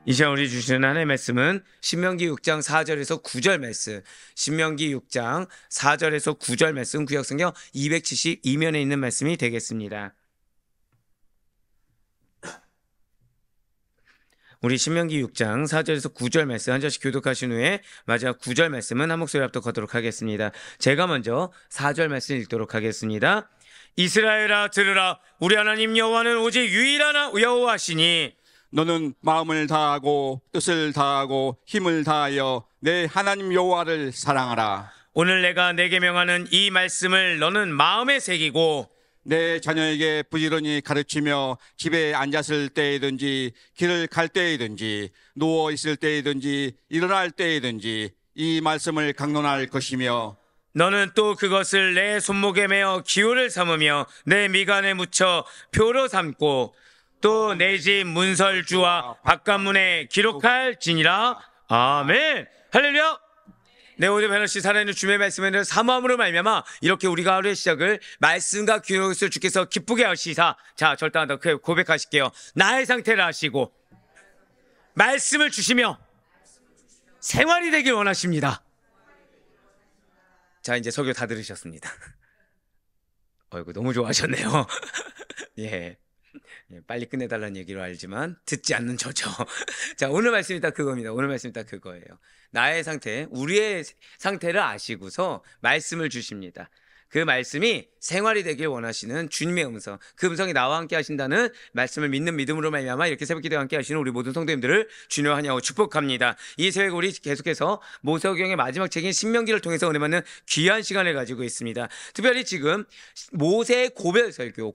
이제 우리 주시는 하나님의 말씀은 신명기 6장 4절에서 9절 말씀, 신명기 6장 4절에서 9절 말씀, 구약성경 272면에 있는 말씀이 되겠습니다. 우리 신명기 6장 4절에서 9절 말씀 한 절씩 교독하신 후에 마지막 9절 말씀은 한 목소리 합독하도록 하겠습니다. 제가 먼저 4절 말씀 읽도록 하겠습니다. 이스라엘아 들으라, 우리 하나님 여호와는 오직 유일한 여호와시니 너는 마음을 다하고 뜻을 다하고 힘을 다하여 내 하나님 여호와를 사랑하라. 오늘 내가 내게 명하는 이 말씀을 너는 마음에 새기고 내 자녀에게 부지런히 가르치며 집에 앉았을 때이든지 길을 갈 때이든지 누워 있을 때이든지 일어날 때이든지 이 말씀을 강론할 것이며 너는 또 그것을 내 손목에 매어 기호를 삼으며 내 미간에 묻혀 표로 삼고 또 내 집 문설주와 바깥문에 기록할지니라. 아멘. 할렐루야. 네, 오늘 베너씨 살아있는 주님의 말씀에는 사모함으로 말미암아 이렇게 우리가 하루의 시작을 말씀과 기록을 주께서 기쁘게 하시사. 자, 절단 더 고백하실게요. 나의 상태를 아시고 말씀을 주시며 생활이 되길 원하십니다. 자, 이제 설교 다 들으셨습니다. 어이구, 너무 좋아하셨네요. 예. 빨리 끝내달라는 얘기로 알지만 듣지 않는 저죠. 자, 오늘 말씀이 딱 그겁니다. 오늘 말씀이 딱 그거예요. 나의 상태, 우리의 상태를 아시고서 말씀을 주십니다. 그 말씀이 생활이 되길 원하시는 주님의 음성, 그 음성이 나와 함께 하신다는 말씀을 믿는 믿음으로 말미암아 이렇게 새벽기도와 함께 하시는 우리 모든 성도님들을 주님을 환영하고 축복합니다. 이 새벽 우리 계속해서 모세오경의 마지막 책인 신명기를 통해서 은혜 받는 귀한 시간을 가지고 있습니다. 특별히 지금 모세의 고별설교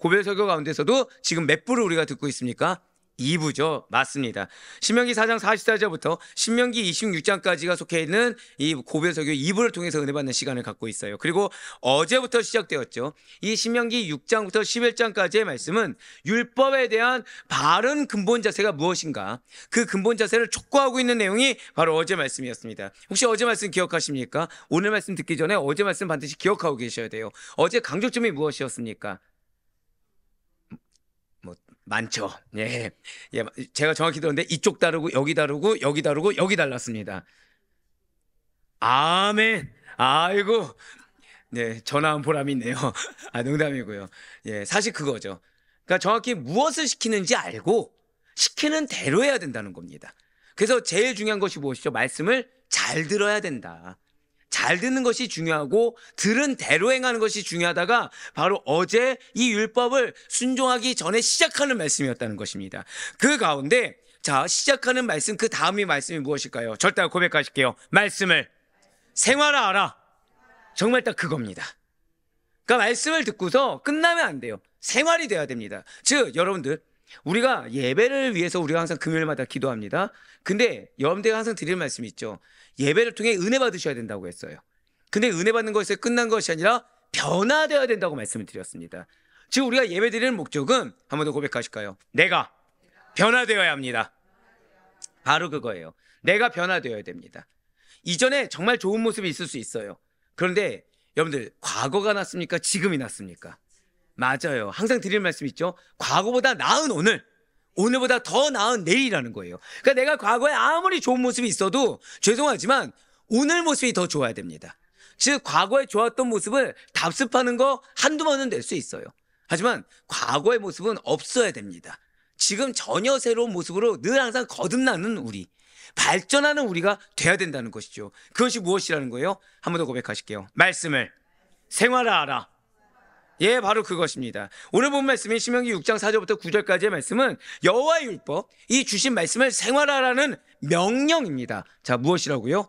가운데서도 지금 몇 부를 우리가 듣고 있습니까? 2부죠. 맞습니다. 신명기 4장 44절부터 신명기 26장까지가 속해 있는 이 고별설교 2부를 통해서 은혜 받는 시간을 갖고 있어요. 그리고 어제부터 시작되었죠. 이 신명기 6장부터 11장까지의 말씀은 율법에 대한 바른 근본 자세가 무엇인가, 그 근본 자세를 촉구하고 있는 내용이 바로 어제 말씀이었습니다. 혹시 어제 말씀 기억하십니까? 오늘 말씀 듣기 전에 어제 말씀 반드시 기억하고 계셔야 돼요. 어제 강조점이 무엇이었습니까? 많죠. 예. 제가 정확히 들었는데 이쪽 다르고 여기 다르고 여기 다르고 여기 달랐습니다. 아멘. 아이고. 네, 전화한 보람이 있네요. 아, 농담이고요. 예, 사실 그거죠. 그러니까 정확히 무엇을 시키는지 알고 시키는 대로 해야 된다는 겁니다. 그래서 제일 중요한 것이 무엇이죠? 말씀을 잘 들어야 된다. 잘 듣는 것이 중요하고 들은 대로 행하는 것이 중요하다가 바로 어제 이 율법을 순종하기 전에 시작하는 말씀이었다는 것입니다. 그 가운데 자, 시작하는 말씀, 그 다음의 말씀이 무엇일까요? 절대 고백하실게요. 말씀을 생활하라. 정말 딱 그겁니다. 그러니까 말씀을 듣고서 끝나면 안 돼요. 생활이 돼야 됩니다. 즉 여러분들, 우리가 예배를 위해서 우리가 항상 금요일마다 기도합니다. 근데 여러분들이 항상 드릴 말씀이 있죠. 예배를 통해 은혜 받으셔야 된다고 했어요. 근데 은혜 받는 것에 끝난 것이 아니라 변화되어야 된다고 말씀을 드렸습니다. 즉 우리가 예배 드리는 목적은 한 번 더 고백하실까요? 내가 변화되어야 합니다. 바로 그거예요. 내가 변화되어야 됩니다. 이전에 정말 좋은 모습이 있을 수 있어요. 그런데 여러분들, 과거가 낫습니까? 지금이 낫습니까? 맞아요. 항상 드리는 말씀 있죠. 과거보다 나은 오늘, 오늘보다 더 나은 내일이라는 거예요. 그러니까 내가 과거에 아무리 좋은 모습이 있어도 죄송하지만 오늘 모습이 더 좋아야 됩니다. 즉 과거에 좋았던 모습을 답습하는 거 한두 번은 될 수 있어요. 하지만 과거의 모습은 없어야 됩니다. 지금 전혀 새로운 모습으로 늘 항상 거듭나는 우리, 발전하는 우리가 돼야 된다는 것이죠. 그것이 무엇이라는 거예요? 한 번 더 고백하실게요. 말씀을 생활하라. 예, 바로 그것입니다. 오늘 본 말씀인 신명기 6장 4절부터 9절까지의 말씀은 여호와의 율법, 이 주신 말씀을 생활하라는 명령입니다. 자, 무엇이라고요?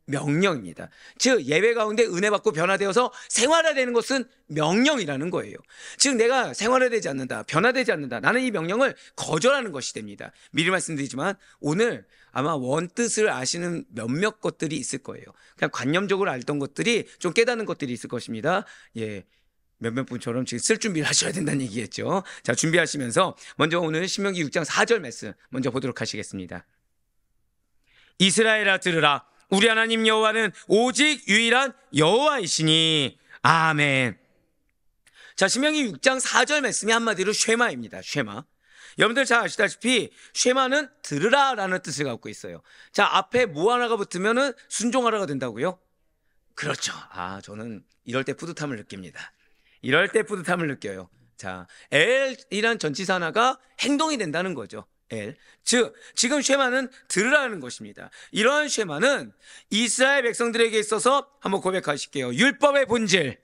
명령입니다. 즉 예배 가운데 은혜 받고 변화되어서 생활화되는 것은 명령이라는 거예요. 즉 내가 생활화되지 않는다, 변화되지 않는다, 나는 이 명령을 거절하는 것이 됩니다. 미리 말씀드리지만 오늘 아마 원뜻을 아시는 몇몇 것들이 있을 거예요. 그냥 관념적으로 알던 것들이 좀 깨닫는 것들이 있을 것입니다. 예, 몇몇 분처럼 지금 쓸 준비를 하셔야 된다는 얘기겠죠. 자, 준비하시면서 먼저 오늘 신명기 6장 4절 말씀 먼저 보도록 하시겠습니다. 이스라엘아 들으라, 우리 하나님 여호와는 오직 유일한 여호와이시니. 아멘. 자, 신명기 6장 4절 말씀이 한마디로 쉐마입니다. 쉐마. 여러분들 잘 아시다시피 쉐마는 들으라라는 뜻을 갖고 있어요. 자, 앞에 뭐 하나가 붙으면은 순종하라가 된다고요? 그렇죠. 저는 이럴 때 뿌듯함을 느낍니다. 이럴 때 뿌듯함을 느껴요. 자, 엘이란 전치사 하나가 행동이 된다는 거죠. 엘. 즉, 지금 쉐마는 들으라는 것입니다. 이러한 쉐마는 이스라엘 백성들에게 있어서 한번 고백하실게요. 율법의 본질.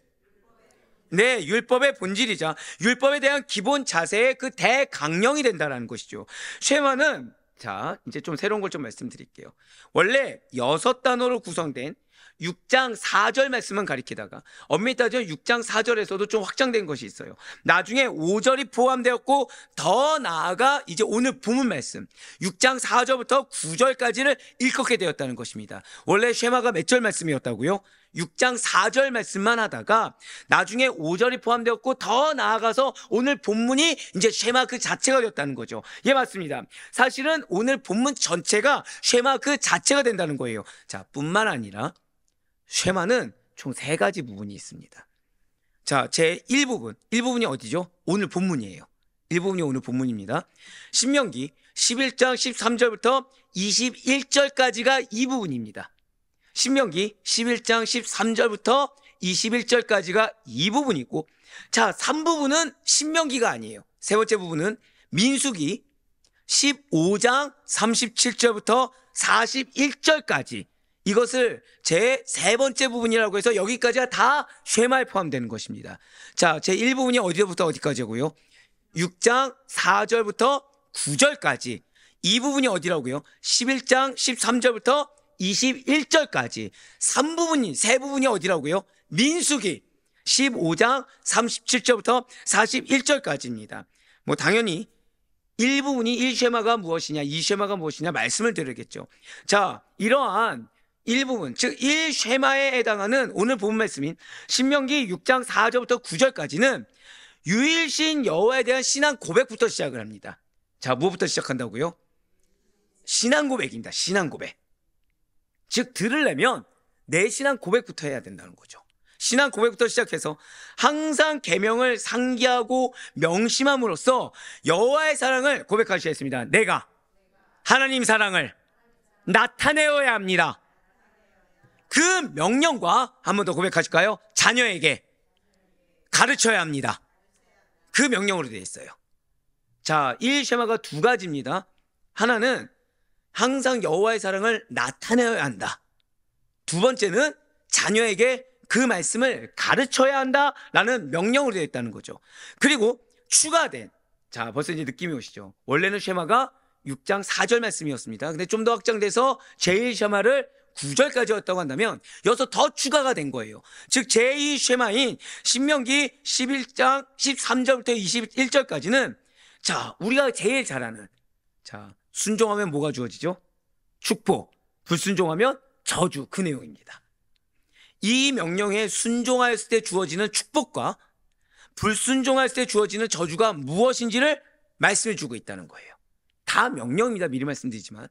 네, 율법의 본질이자 율법에 대한 기본 자세의 그 대강령이 된다는 것이죠. 쉐마는, 자, 이제 좀 새로운 걸 좀 말씀드릴게요. 원래 6단어로 구성된 6장 4절 말씀만 가리키다가 엄밀히 따지면 6장 4절에서도 좀 확장된 것이 있어요. 나중에 5절이 포함되었고 더 나아가 이제 오늘 본문 말씀 6장 4절부터 9절까지를 일컫게 되었다는 것입니다. 원래 쉐마가 몇 절 말씀이었다고요? 6장 4절 말씀만 하다가 나중에 5절이 포함되었고 더 나아가서 오늘 본문이 이제 쉐마 그 자체가 되었다는 거죠. 예, 맞습니다. 사실은 오늘 본문 전체가 쉐마 그 자체가 된다는 거예요. 자, 뿐만 아니라 쉐마는 총 3가지 부분이 있습니다. 자, 제 1부분. 1부분이 어디죠? 오늘 본문이에요. 1부분이 오늘 본문입니다. 신명기 11장 13절부터 21절까지가 이 부분입니다. 신명기 11장 13절부터 21절까지가 이 부분이고, 자, 3부분은 신명기가 아니에요. 세 번째 부분은 민수기 15장 37절부터 41절까지, 이것을 제 3번째 부분이라고 해서 여기까지가 다 쉐마에 포함되는 것입니다. 자, 제 1부분이 어디부터 어디까지고요? 6장 4절부터 9절까지. 이 부분이 어디라고요? 11장 13절부터 21절까지. 3부분이, 세 부분이 어디라고요? 민수기 15장 37절부터 41절까지입니다. 뭐 당연히 1부분이 1쉐마가 무엇이냐, 2쉐마가 무엇이냐 말씀을 드리겠죠. 자, 이러한 1부분, 즉 1쉐마에 해당하는 오늘 본 말씀인 신명기 6장 4절부터 9절까지는 유일신 여호와에 대한 신앙 고백부터 시작을 합니다. 자, 무엇부터 시작한다고요? 신앙 고백입니다. 신앙 고백. 즉, 들으려면 내 신앙 고백부터 해야 된다는 거죠. 신앙 고백부터 시작해서 항상 계명을 상기하고 명심함으로써 여호와의 사랑을 고백하셔야 했습니다. 내가 하나님 사랑을 나타내어야 합니다. 그 명령과 한 번 더 고백하실까요? 자녀에게 가르쳐야 합니다. 그 명령으로 되어 있어요. 자, 1쉐마가 2가지입니다. 하나는 항상 여호와의 사랑을 나타내어야 한다. 2번째는 자녀에게 그 말씀을 가르쳐야 한다라는 명령으로 되어 있다는 거죠. 그리고 추가된, 자, 벌써 이제 느낌이 오시죠? 원래는 쉐마가 6장 4절 말씀이었습니다. 근데 좀 더 확장돼서 제1쉐마를 9절까지였다고 한다면 여기서 더 추가가 된 거예요. 즉 제2쉐마인 신명기 11장 13절부터 21절까지는, 자, 우리가 제일 잘 아는, 자, 순종하면 뭐가 주어지죠? 축복. 불순종하면 저주. 그 내용입니다. 이 명령에 순종하였을 때 주어지는 축복과 불순종하였을 때 주어지는 저주가 무엇인지를 말씀해 주고 있다는 거예요. 다 명령입니다. 미리 말씀드리지만.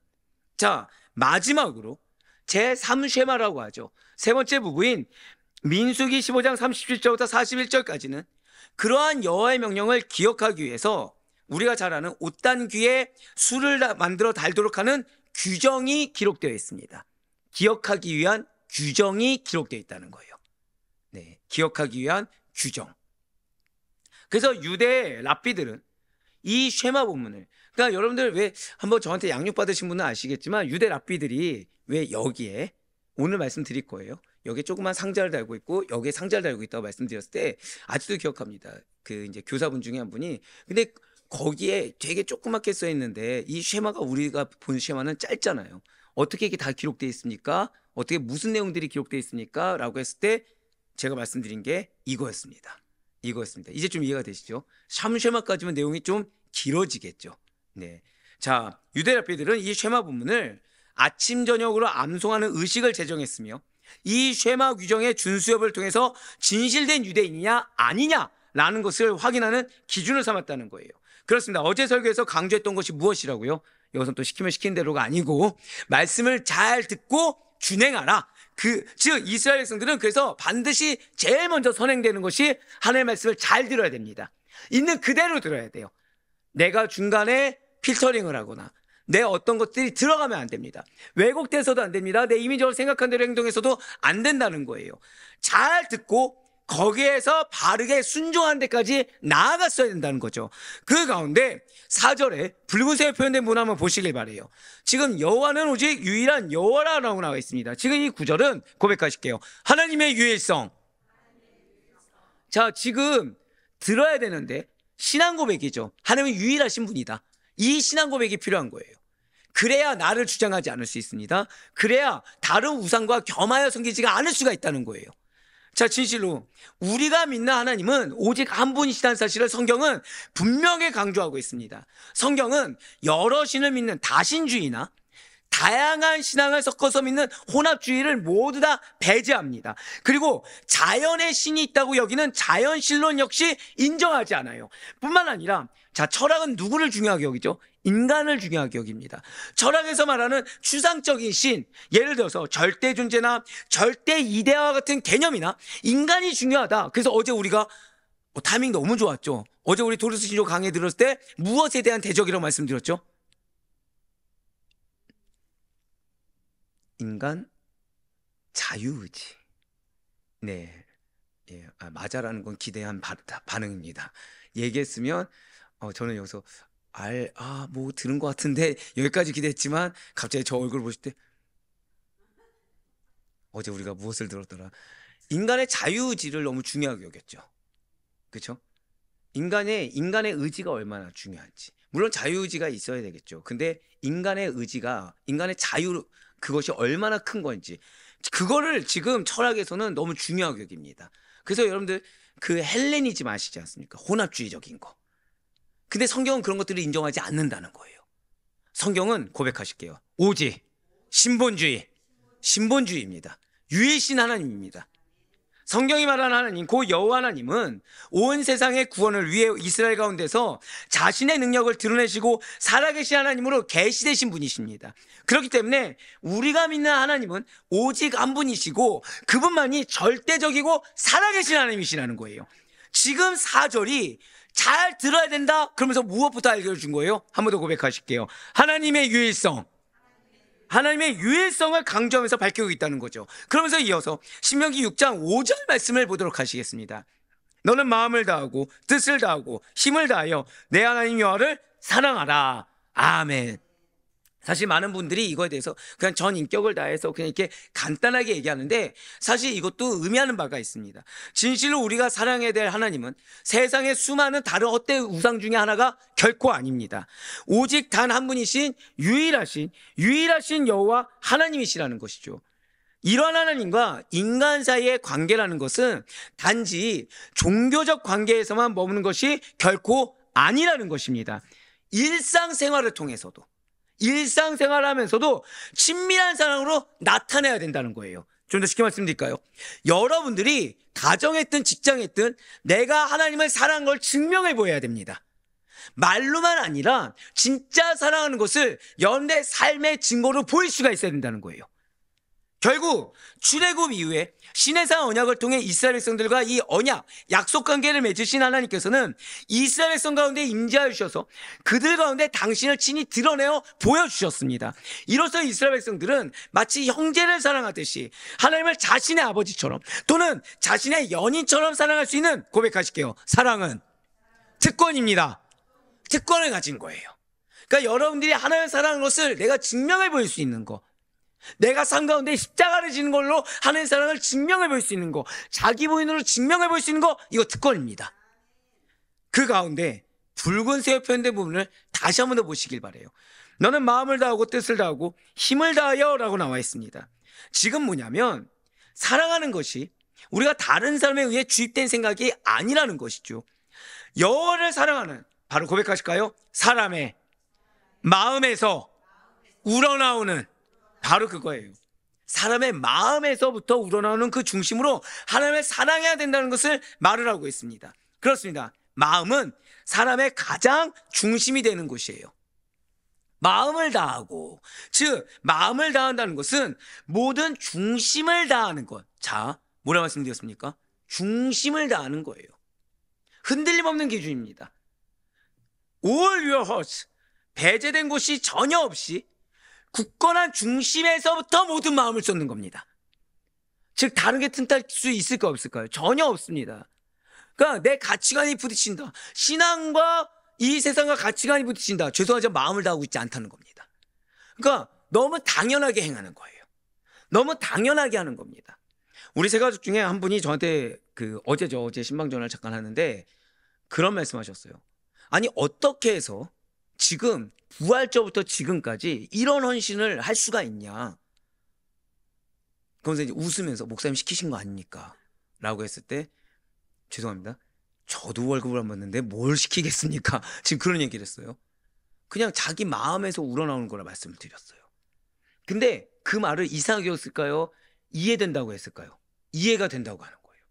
자, 마지막으로 제3쉐마라고 하죠. 세 번째 부부인 민수기 15장 37절부터 41절까지는 그러한 여호와의 명령을 기억하기 위해서 우리가 잘 아는 옷단귀에 술을 만들어 달도록 하는 규정이 기록되어 있습니다. 기억하기 위한 규정이 기록되어 있다는 거예요. 네, 기억하기 위한 규정. 그래서 유대 랍비들은 이 쉐마 본문을, 그러니까 여러분들 왜 한번 저한테 양육 받으신 분은 아시겠지만 유대 랍비들이 왜 여기에 오늘 말씀드릴 거예요. 여기에 조그만 상자를 달고 있고 여기에 상자를 달고 있다고 말씀드렸을 때 아직도 기억합니다. 그 이제 교사분 중에 한 분이, 근데 거기에 되게 조그맣게 써 있는데 이 쉐마가 우리가 본 쉐마는 짧잖아요. 어떻게 이게 다 기록되어 있습니까? 어떻게 무슨 내용들이 기록되어 있습니까? 라고 했을 때 제가 말씀드린 게 이거였습니다. 이거였습니다. 이제 좀 이해가 되시죠? 샴쉐마까지면 내용이 좀 길어지겠죠. 네. 자, 유대 랍비들은 이 쉐마 본문을 아침 저녁으로 암송하는 의식을 제정했으며 이 쉐마 규정의 준수협을 통해서 진실된 유대인이냐 아니냐라는 것을 확인하는 기준을 삼았다는 거예요. 그렇습니다. 어제 설교에서 강조했던 것이 무엇이라고요? 여기서 또 시키면 시키는 대로가 아니고 말씀을 잘 듣고 준행하라. 즉 이스라엘 백성들은 그래서 반드시 제일 먼저 선행되는 것이 하나님의 말씀을 잘 들어야 됩니다. 있는 그대로 들어야 돼요. 내가 중간에 필터링을 하거나 내 어떤 것들이 들어가면 안 됩니다. 왜곡돼서도 안 됩니다. 내 이미지로 생각한 대로 행동해서도 안 된다는 거예요. 잘 듣고 거기에서 바르게 순종하는 데까지 나아갔어야 된다는 거죠. 그 가운데 4절에 붉은색으로 표현된 문 한번 보시길 바래요. 지금 여호와는 오직 유일한 여호와라고 나와 있습니다. 지금 이 구절은 고백하실게요. 하나님의 유일성. 자, 지금 들어야 되는데 신앙 고백이죠. 하나님은 유일하신 분이다. 이 신앙 고백이 필요한 거예요. 그래야 나를 주장하지 않을 수 있습니다. 그래야 다른 우상과 겸하여 섬기지가 않을 수가 있다는 거예요. 자, 진실로 우리가 믿는 하나님은 오직 한 분이시다는 사실을 성경은 분명히 강조하고 있습니다. 성경은 여러 신을 믿는 다신주의나 다양한 신앙을 섞어서 믿는 혼합주의를 모두 다 배제합니다. 그리고 자연의 신이 있다고 여기는 자연신론 역시 인정하지 않아요. 뿐만 아니라 자, 철학은 누구를 중요하게 여기죠? 인간을 중요하게 여깁니다. 철학에서 말하는 추상적인 신, 예를 들어서 절대 존재나 절대 이데아와 같은 개념이나 인간이 중요하다. 그래서 어제 우리가 타이밍 너무 좋았죠. 어제 우리 도르스 신조 강의 들었을 때 무엇에 대한 대적이라고 말씀드렸죠? 인간 자유의지. 네, 예, 맞아라는 건 기대한 반응입니다. 얘기했으면 저는 여기서 뭐 들은 것 같은데 여기까지 기대했지만 갑자기 저 얼굴 보실 때 어제 우리가 무엇을 들었더라? 인간의 자유의지를 너무 중요하게 여겼죠. 그렇죠? 인간의 의지가 얼마나 중요한지. 물론 자유의지가 있어야 되겠죠. 근데 인간의 의지가, 인간의 자유, 그것이 얼마나 큰 건지, 그거를 지금 철학에서는 너무 중요하게 여깁니다. 그래서 여러분들 그 헬레니즘 아시지 않습니까? 혼합주의적인 거. 근데 성경은 그런 것들을 인정하지 않는다는 거예요. 성경은 고백하실게요. 오직 신본주의입니다. 유일신 하나님입니다. 성경이 말하는 하나님, 그 여호와 하나님은 온 세상의 구원을 위해 이스라엘 가운데서 자신의 능력을 드러내시고 살아계신 하나님으로 계시되신 분이십니다. 그렇기 때문에 우리가 믿는 하나님은 오직 한 분이시고 그분만이 절대적이고 살아계신 하나님이시라는 거예요. 지금 4절이 잘 들어야 된다. 그러면서 무엇부터 알려준 거예요? 한 번 더 고백하실게요. 하나님의 유일성을 강조하면서 밝히고 있다는 거죠. 그러면서 이어서 신명기 6장 5절 말씀을 보도록 하시겠습니다. 너는 마음을 다하고 뜻을 다하고 힘을 다하여 내 하나님 여호와를 사랑하라. 아멘. 사실 많은 분들이 이거에 대해서 그냥 전 인격을 다해서 그냥 이렇게 간단하게 얘기하는데 사실 이것도 의미하는 바가 있습니다. 진실로 우리가 사랑해야 될 하나님은 세상의 수많은 다른 헛된 우상 중에 하나가 결코 아닙니다. 오직 단 한 분이신 유일하신 여호와 하나님이시라는 것이죠. 이러한 하나님과 인간 사이의 관계라는 것은 단지 종교적 관계에서만 머무는 것이 결코 아니라는 것입니다. 일상생활을 통해서도, 일상생활하면서도 친밀한 사랑으로 나타내야 된다는 거예요. 좀 더 쉽게 말씀드릴까요? 여러분들이 가정에 있든 직장에 있든 내가 하나님을 사랑하는 걸 증명해 보여야 됩니다. 말로만 아니라 진짜 사랑하는 것을 여러분의 삶의 증거로 보일 수가 있어야 된다는 거예요. 결국 출애굽 이후에 시내산 언약을 통해 이스라엘 백성들과 이 언약, 약속 관계를 맺으신 하나님께서는 이스라엘 백성 가운데 임재하여 주셔서 그들 가운데 당신을 친히 드러내어 보여주셨습니다. 이로써 이스라엘 백성들은 마치 형제를 사랑하듯이 하나님을 자신의 아버지처럼 또는 자신의 연인처럼 사랑할 수 있는, 고백하실게요, 사랑은 특권입니다. 특권을 가진 거예요. 그러니까 여러분들이 하나님을 사랑하는 것을 내가 증명해 보일 수 있는 거, 내가 삶 가운데 십자가를 지는 걸로 하나님의 사랑을 증명해 볼 수 있는 거, 자기 부인으로 증명해 볼 수 있는 거, 이거 특권입니다. 그 가운데 붉은색으로 표현된 부분을 다시 한 번 더 보시길 바라요. 너는 마음을 다하고 뜻을 다하고 힘을 다하여 라고 나와 있습니다. 지금 뭐냐면 사랑하는 것이 우리가 다른 사람에 의해 주입된 생각이 아니라는 것이죠. 여호와를 사랑하는, 바로 고백하실까요? 사람의 마음에서 우러나오는, 바로 그거예요. 사람의 마음에서부터 우러나오는 그 중심으로 하나님을 사랑해야 된다는 것을 말을 하고 있습니다. 그렇습니다. 마음은 사람의 가장 중심이 되는 곳이에요. 마음을 다하고, 즉 마음을 다한다는 것은 모든 중심을 다하는 것. 자, 뭐라 말씀드렸습니까? 중심을 다하는 거예요. 흔들림 없는 기준입니다. all your hearts, 배제된 곳이 전혀 없이 굳건한 중심에서부터 모든 마음을 쏟는 겁니다. 즉 다른 게 틈탈 수 있을까 없을까요? 전혀 없습니다. 그러니까 내 가치관이 부딪힌다. 신앙과 이 세상과 가치관이 부딪힌다. 죄송하지만 마음을 다하고 있지 않다는 겁니다. 그러니까 너무 당연하게 행하는 거예요. 너무 당연하게 하는 겁니다. 우리 세 가족 중에 한 분이 저한테 어제 신방전화를 잠깐 하는데 그런 말씀하셨어요. 아니 어떻게 해서 지금 부활절부터 지금까지 이런 헌신을 할 수가 있냐? 그러면서 이제 웃으면서 목사님 시키신 거 아닙니까? 라고 했을 때 죄송합니다. 저도 월급을 안 받는데 뭘 시키겠습니까? 지금 그런 얘기를 했어요. 그냥 자기 마음에서 우러나오는 거라 말씀을 드렸어요. 근데 그 말을 이상하게 했을까요? 이해된다고 했을까요? 이해가 된다고 하는 거예요.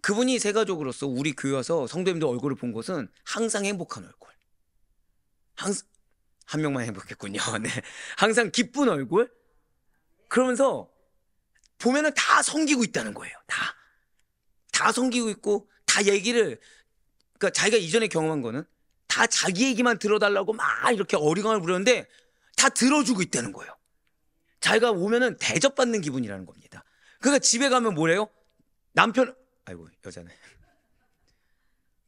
그분이 세 가족으로서 우리 교회 와서 성도님들 얼굴을 본 것은 항상 행복한 얼굴. 항상 한 명만 행복했군요. 네. 항상 기쁜 얼굴. 그러면서 보면은 다 섬기고 있다는 거예요. 다 섬기고 있고 다 얘기를 그러니까 자기가 이전에 경험한 거는 다 자기 얘기만 들어달라고 막 이렇게 어리광을 부렸는데 다 들어주고 있다는 거예요. 자기가 오면은 대접받는 기분이라는 겁니다. 그러니까 집에 가면 뭐래요? 남편 아이고 여자네.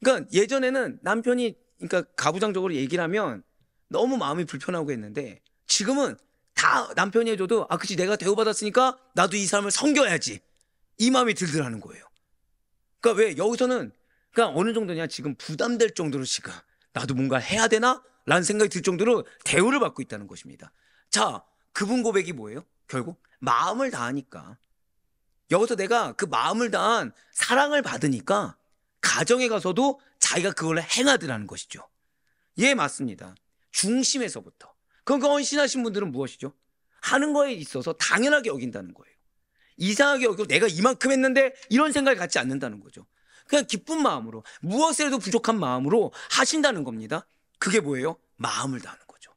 그러니까 예전에는 남편이 그러니까 가부장적으로 얘기를 하면 너무 마음이 불편하고 했는데 지금은 다 남편이 해줘도 아 그치 내가 대우받았으니까 나도 이 사람을 섬겨야지 이 마음이 들더라는 거예요. 그러니까 왜 여기서는 그러니까 어느 정도냐 지금 부담될 정도로 지금 나도 뭔가 해야 되나? 라는 생각이 들 정도로 대우를 받고 있다는 것입니다. 자 그분 고백이 뭐예요? 결국 마음을 다하니까 여기서 내가 그 마음을 다한 사랑을 받으니까 가정에 가서도 자기가 그걸 행하더라는 것이죠. 예 맞습니다. 중심에서부터. 그럼 그 헌신하신 분들은 무엇이죠? 하는 거에 있어서 당연하게 여긴다는 거예요. 이상하게 여기고 내가 이만큼 했는데 이런 생각을 갖지 않는다는 거죠. 그냥 기쁜 마음으로 무엇을 해도 부족한 마음으로 하신다는 겁니다. 그게 뭐예요? 마음을 다하는 거죠.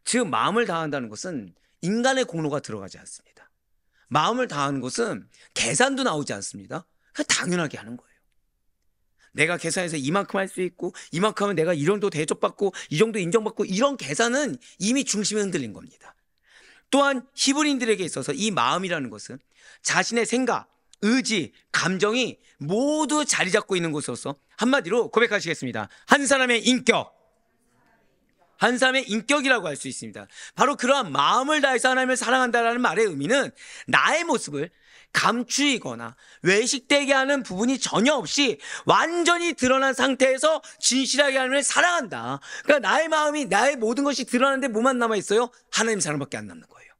즉 마음을 다한다는 것은 인간의 공로가 들어가지 않습니다. 마음을 다하는 것은 계산도 나오지 않습니다. 그냥 당연하게 하는 거예요. 내가 계산해서 이만큼 할 수 있고 이만큼 하면 내가 이 정도 대접받고 이 정도 인정받고 이런 계산은 이미 중심이 흔들린 겁니다. 또한 히브리인들에게 있어서 이 마음이라는 것은 자신의 생각, 의지, 감정이 모두 자리 잡고 있는 곳으로서 한마디로 고백하시겠습니다. 한 사람의 인격, 한 사람의 인격이라고 할 수 있습니다. 바로 그러한 마음을 다해서 하나님을 사랑한다는 말의 의미는 나의 모습을 감추이거나 외식되게 하는 부분이 전혀 없이 완전히 드러난 상태에서 진실하게 하나님을 사랑한다. 그러니까 나의 마음이 나의 모든 것이 드러나는데 뭐만 남아있어요? 하나님 사랑밖에 안 남는 거예요.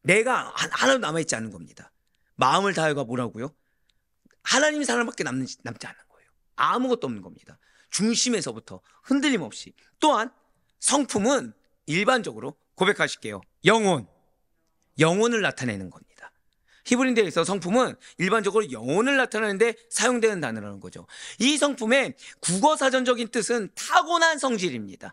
내가 하나도 남아있지 않는 겁니다. 마음을 다해가 뭐라고요? 하나님 사랑밖에 남지 않는 거예요. 아무것도 없는 겁니다. 중심에서부터 흔들림 없이. 또한 성품은 일반적으로 고백하실게요. 영혼을 나타내는 겁니다. 히브리인들에 있어 성품은 일반적으로 영혼을 나타내는데 사용되는 단어라는 거죠. 이 성품의 국어사전적인 뜻은 타고난 성질입니다.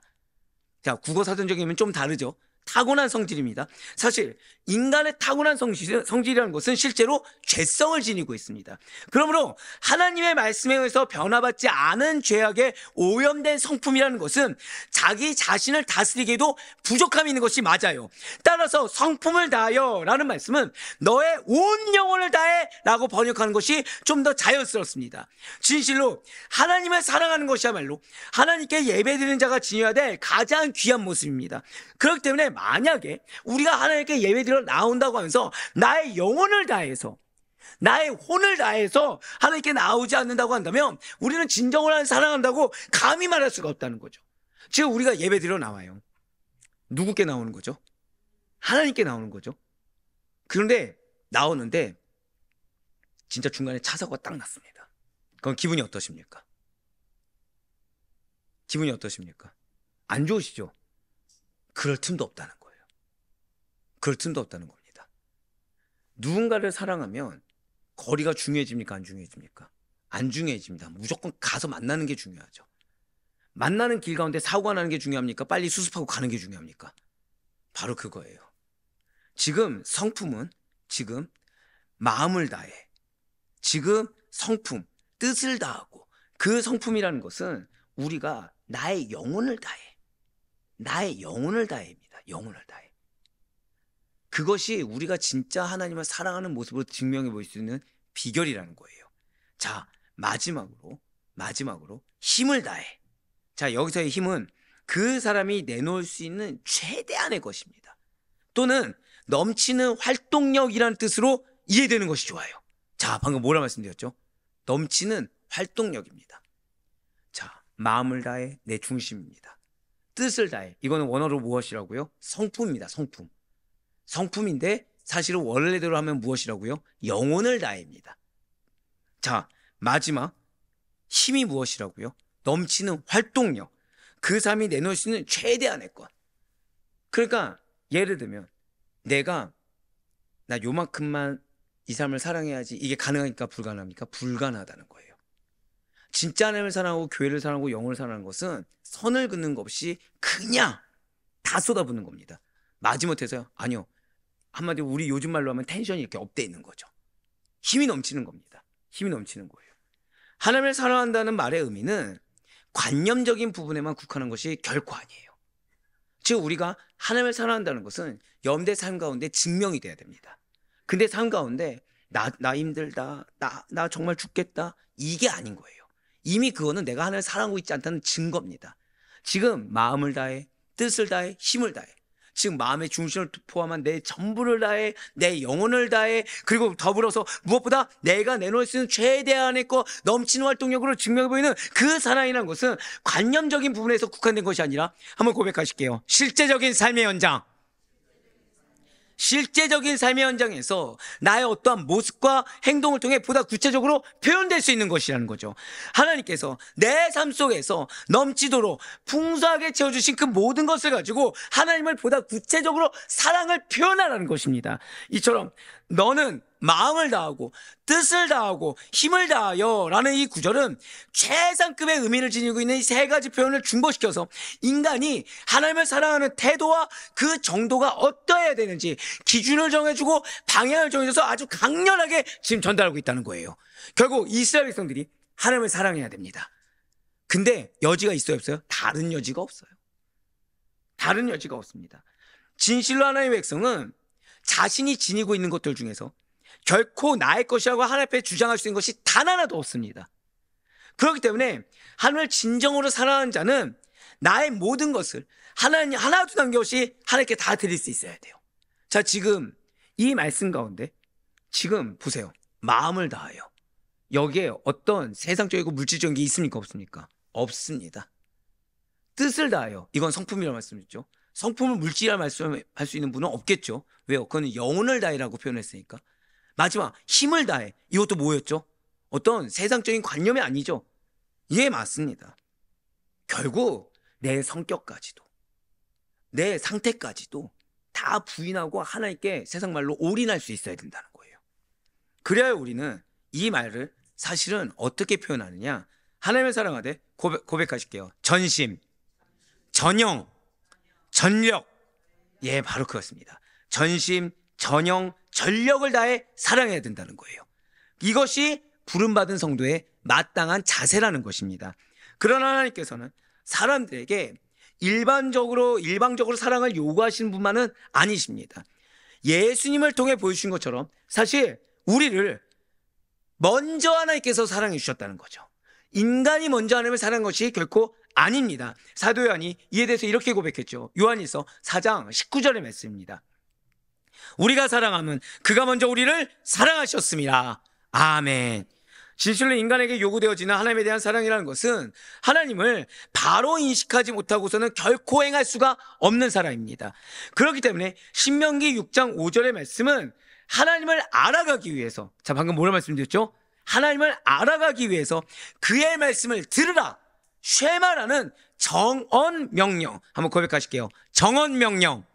자, 국어사전적이면 좀 다르죠. 타고난 성질입니다. 사실 인간의 타고난 성질이라는 것은 실제로 죄성을 지니고 있습니다. 그러므로 하나님의 말씀에 의해서 변화받지 않은 죄악에 오염된 성품이라는 것은 자기 자신을 다스리기에도 부족함이 있는 것이 맞아요. 따라서 성품을 다하여 라는 말씀은 너의 온 영혼을 다해 라고 번역하는 것이 좀 더 자연스럽습니다. 진실로 하나님을 사랑하는 것이야말로 하나님께 예배드리는 자가 지녀야 될 가장 귀한 모습입니다. 그렇기 때문에 만약에 우리가 하나님께 예배드리러 나온다고 하면서 나의 영혼을 다해서 나의 혼을 다해서 하나님께 나오지 않는다고 한다면 우리는 진정을 하는 사랑한다고 감히 말할 수가 없다는 거죠. 지금 우리가 예배드리러 나와요. 누구께 나오는 거죠? 하나님께 나오는 거죠. 그런데 나오는데 진짜 중간에 차 사고가 딱 났습니다. 그럼 기분이 어떠십니까? 기분이 어떠십니까? 안 좋으시죠? 그럴 틈도 없다는 거예요. 그럴 틈도 없다는 겁니다. 누군가를 사랑하면 거리가 중요해집니까? 안 중요해집니까? 안 중요해집니다. 무조건 가서 만나는 게 중요하죠. 만나는 길 가운데 사고가 나는 게 중요합니까? 빨리 수습하고 가는 게 중요합니까? 바로 그거예요. 지금 성품은 지금 마음을 다해. 지금 성품, 뜻을 다하고 그 성품이라는 것은 우리가 나의 영혼을 다해. 나의 영혼을 다해입니다. 영혼을 다해. 그것이 우리가 진짜 하나님을 사랑하는 모습으로 증명해 볼 수 있는 비결이라는 거예요. 자, 마지막으로 힘을 다해. 자, 여기서의 힘은 그 사람이 내놓을 수 있는 최대한의 것입니다. 또는 넘치는 활동력이라는 뜻으로 이해되는 것이 좋아요. 자, 방금 뭐라 말씀드렸죠? 넘치는 활동력입니다. 자, 마음을 다해 내 중심입니다. 뜻을 다해. 이거는 원어로 무엇이라고요? 성품입니다. 성품. 성품인데 사실은 원래대로 하면 무엇이라고요? 영혼을 다해입니다. 자, 마지막 힘이 무엇이라고요? 넘치는 활동력. 그 사람이 내놓을 수 있는 최대한의 것. 그러니까 예를 들면 내가 나 요만큼만 이 사람을 사랑해야지, 이게 가능하니까 불가능합니까? 불가능하다는 거예요. 진짜 하나님을 사랑하고 교회를 사랑하고 영혼을 사랑하는 것은 선을 긋는 것 없이 그냥 다 쏟아붓는 겁니다. 마지못해서요? 아니요. 한마디로 우리 요즘 말로 하면 텐션이 이렇게 업돼 있는 거죠. 힘이 넘치는 겁니다. 힘이 넘치는 거예요. 하나님을 사랑한다는 말의 의미는 관념적인 부분에만 국한한 것이 결코 아니에요. 즉 우리가 하나님을 사랑한다는 것은 여러분들의 삶 가운데 증명이 돼야 됩니다. 근데 삶 가운데 나 힘들다, 나 정말 죽겠다, 이게 아닌 거예요. 이미 그거는 내가 하나님을 사랑하고 있지 않다는 증거입니다. 지금 마음을 다해, 뜻을 다해, 힘을 다해. 지금 마음의 중심을 포함한 내 전부를 다해, 내 영혼을 다해, 그리고 더불어서 무엇보다 내가 내놓을 수 있는 최대한의 것, 넘치는 활동력으로 증명해 보이는 그 사랑이라는 것은 관념적인 부분에서 국한된 것이 아니라, 한번 고백하실게요. 실제적인 삶의 현장. 실제적인 삶의 현장에서 나의 어떠한 모습과 행동을 통해 보다 구체적으로 표현될 수 있는 것이라는 거죠. 하나님께서 내 삶 속에서 넘치도록 풍성하게 채워주신 그 모든 것을 가지고 하나님을 보다 구체적으로 사랑을 표현하라는 것입니다. 이처럼 너는 마음을 다하고 뜻을 다하고 힘을 다하여 라는 이 구절은 최상급의 의미를 지니고 있는 이 세 가지 표현을 중보시켜서 인간이 하나님을 사랑하는 태도와 그 정도가 어떠해야 되는지 기준을 정해주고 방향을 정해줘서 아주 강렬하게 지금 전달하고 있다는 거예요. 결국 이스라엘 백성들이 하나님을 사랑해야 됩니다. 근데 여지가 있어요, 없어요? 다른 여지가 없어요. 다른 여지가 없습니다. 진실로 하나님의 백성은 자신이 지니고 있는 것들 중에서 결코 나의 것이라고 하나님 앞에 주장할 수 있는 것이 단 하나도 없습니다. 그렇기 때문에 하나님을 진정으로 사랑하는 자는 나의 모든 것을 하나님 하나도 남겨없이 하나님께 다 드릴 수 있어야 돼요. 자, 지금 이 말씀 가운데 지금 보세요. 마음을 다하여. 여기에 어떤 세상적이고 물질적인 게 있습니까? 없습니까? 없습니다. 뜻을 다하여. 이건 성품이라고 말씀드렸죠. 성품을 물질이라 말씀할 수 있는 분은 없겠죠. 왜요? 그건 영혼을 다해라고 표현했으니까. 마지막 힘을 다해. 이것도 뭐였죠? 어떤 세상적인 관념이 아니죠. 예, 맞습니다. 결국 내 성격까지도 내 상태까지도 다 부인하고 하나님께 세상 말로 올인할 수 있어야 된다는 거예요. 그래야 우리는 이 말을 사실은 어떻게 표현하느냐, 하나님을 사랑하되 고백하실게요. 전심, 전영, 전력. 예, 바로 그렇습니다. 전심, 전영, 전력을 다해 사랑해야 된다는 거예요. 이것이 부름받은 성도의 마땅한 자세라는 것입니다. 그러나 하나님께서는 사람들에게 일방적으로 사랑을 요구하시는 분만은 아니십니다. 예수님을 통해 보여주신 것처럼 사실 우리를 먼저 하나님께서 사랑해 주셨다는 거죠. 인간이 먼저 하나님을 사랑한 것이 결코 아닙니다. 사도 요한이 이에 대해서 이렇게 고백했죠. 요한일서 4장 19절의 말씀입니다. 우리가 사랑하면 그가 먼저 우리를 사랑하셨습니다. 아멘. 진실로 인간에게 요구되어지는 하나님에 대한 사랑이라는 것은 하나님을 바로 인식하지 못하고서는 결코 행할 수가 없는 사랑입니다. 그렇기 때문에 신명기 6장 5절의 말씀은 하나님을 알아가기 위해서, 자, 방금 뭐라 말씀드렸죠? 하나님을 알아가기 위해서 그의 말씀을 들으라, 쉐마라는 정언 명령. 한번 고백하실게요. 정언 명령.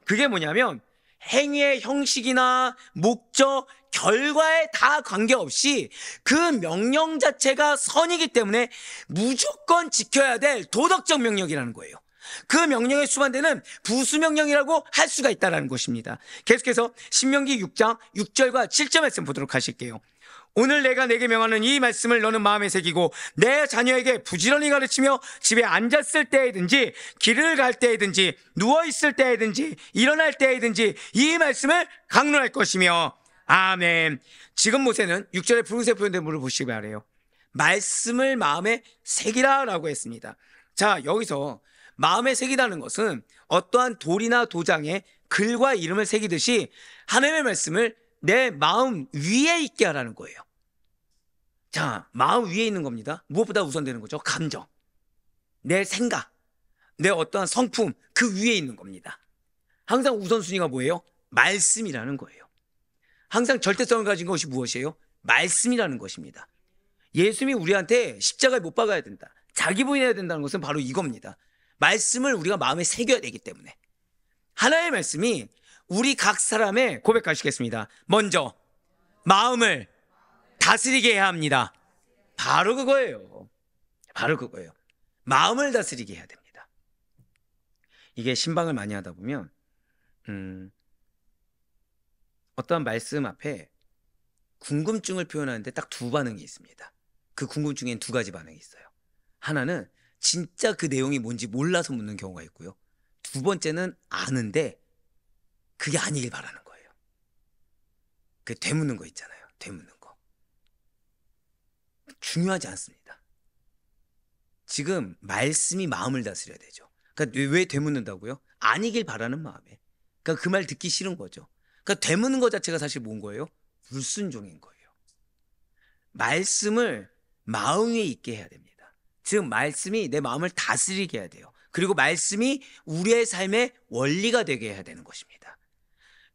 그게 뭐냐면 행위의 형식이나 목적, 결과에 다 관계없이 그 명령 자체가 선이기 때문에 무조건 지켜야 될 도덕적 명령이라는 거예요. 그 명령에 수반되는 부수명령이라고 할 수가 있다는 것입니다. 계속해서 신명기 6장 6절과 7절 말씀 보도록 하실게요. 오늘 내가 내게 명하는 이 말씀을 너는 마음에 새기고 내 자녀에게 부지런히 가르치며 집에 앉았을 때이든지 길을 갈 때이든지 누워있을 때이든지 일어날 때이든지 이 말씀을 강론할 것이며 아멘. 지금 모세는 6절의 붉은색 표현된 물을 보시기 바래요. 말씀을 마음에 새기라 라고 했습니다. 자, 여기서 마음에 새기다는 것은 어떠한 돌이나 도장에 글과 이름을 새기듯이 하나님의 말씀을 내 마음 위에 있게 하라는 거예요. 자, 마음 위에 있는 겁니다. 무엇보다 우선되는 거죠? 감정, 내 생각, 내 어떠한 성품, 그 위에 있는 겁니다. 항상 우선순위가 뭐예요? 말씀이라는 거예요. 항상 절대성을 가진 것이 무엇이에요? 말씀이라는 것입니다. 예수님이 우리한테 십자가에 못 박아야 된다, 자기 부인해야 된다는 것은 바로 이겁니다. 말씀을 우리가 마음에 새겨야 되기 때문에. 하나님의 말씀이 우리 각 사람의 고백하시겠습니다. 먼저 마음을 다스리게 해야 합니다. 바로 그거예요. 바로 그거예요. 마음을 다스리게 해야 됩니다. 이게 신방을 많이 하다 보면 어떠한 말씀 앞에 궁금증을 표현하는데 딱 두 반응이 있습니다. 그 궁금증엔 두 가지 반응이 있어요. 하나는 진짜 그 내용이 뭔지 몰라서 묻는 경우가 있고요. 두 번째는 아는데 그게 아니길 바라는 거예요. 그 되묻는 거 있잖아요. 되묻는 거. 중요하지 않습니다. 지금 말씀이 마음을 다스려야 되죠. 그러니까 왜 되묻는다고요? 아니길 바라는 마음에. 그러니까 그 말 듣기 싫은 거죠. 그러니까 되묻는 것 자체가 사실 뭔 거예요? 불순종인 거예요. 말씀을 마음 위에 있게 해야 됩니다. 즉 말씀이 내 마음을 다스리게 해야 돼요. 그리고 말씀이 우리의 삶의 원리가 되게 해야 되는 것입니다.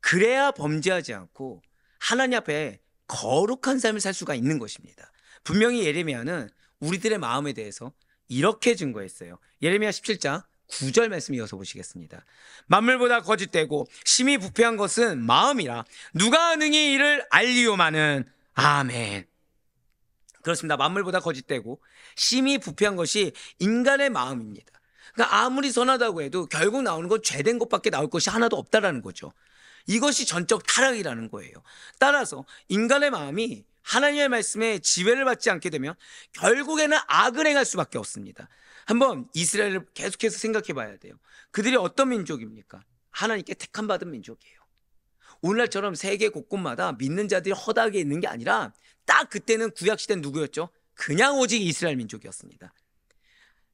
그래야 범죄하지 않고 하나님 앞에 거룩한 삶을 살 수가 있는 것입니다. 분명히 예레미야는 우리들의 마음에 대해서 이렇게 증거했어요. 예레미야 17장 9절 말씀 이어서 보시겠습니다. 만물보다 거짓되고 심히 부패한 것은 마음이라 누가 능히 이를 알리오마는. 아멘. 그렇습니다. 만물보다 거짓되고 심히 부패한 것이 인간의 마음입니다. 그러니까 아무리 선하다고 해도 결국 나오는 건 죄된 것밖에 나올 것이 하나도 없다라는 거죠. 이것이 전적 타락이라는 거예요. 따라서 인간의 마음이 하나님의 말씀에 지배를 받지 않게 되면 결국에는 악을 행할 수밖에 없습니다. 한번 이스라엘을 계속해서 생각해 봐야 돼요. 그들이 어떤 민족입니까? 하나님께 택함받은 민족이에요. 오늘날처럼 세계 곳곳마다 믿는 자들이 허다하게 있는 게 아니라 딱 그때는 구약시대는 누구였죠? 그냥 오직 이스라엘 민족이었습니다.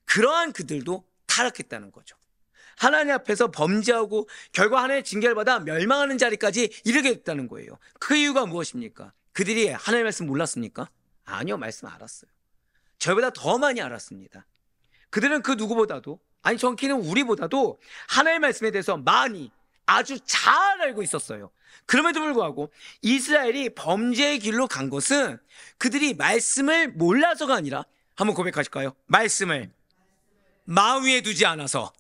그러한 그들도 타락했다는 거죠. 하나님 앞에서 범죄하고 결과 하나님의 징계를 받아 멸망하는 자리까지 이르게 됐다는 거예요. 그 이유가 무엇입니까? 그들이 하나님의 말씀 몰랐습니까? 아니요, 말씀 알았어요. 저희보다 더 많이 알았습니다. 그들은 그 누구보다도, 아니 정확히는 우리보다도 하나님의 말씀에 대해서 많이 아주 잘 알고 있었어요. 그럼에도 불구하고 이스라엘이 범죄의 길로 간 것은 그들이 말씀을 몰라서가 아니라, 한번 고백하실까요? 말씀을 마음 위에 두지 않아서.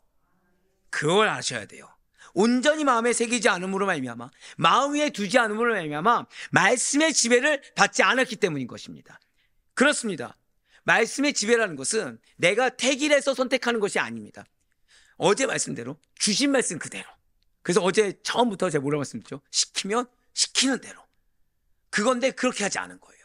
그걸 아셔야 돼요. 온전히 마음에 새기지 않음으로 말미암아, 마음 위에 두지 않음으로 말미암아 말씀의 지배를 받지 않았기 때문인 것입니다. 그렇습니다. 말씀의 지배라는 것은 내가 택일해서 선택하는 것이 아닙니다. 어제 말씀대로 주신 말씀 그대로. 그래서 어제 처음부터 제가 뭐라고 말씀드렸죠? 시키면 시키는 대로. 그건데 그렇게 하지 않은 거예요.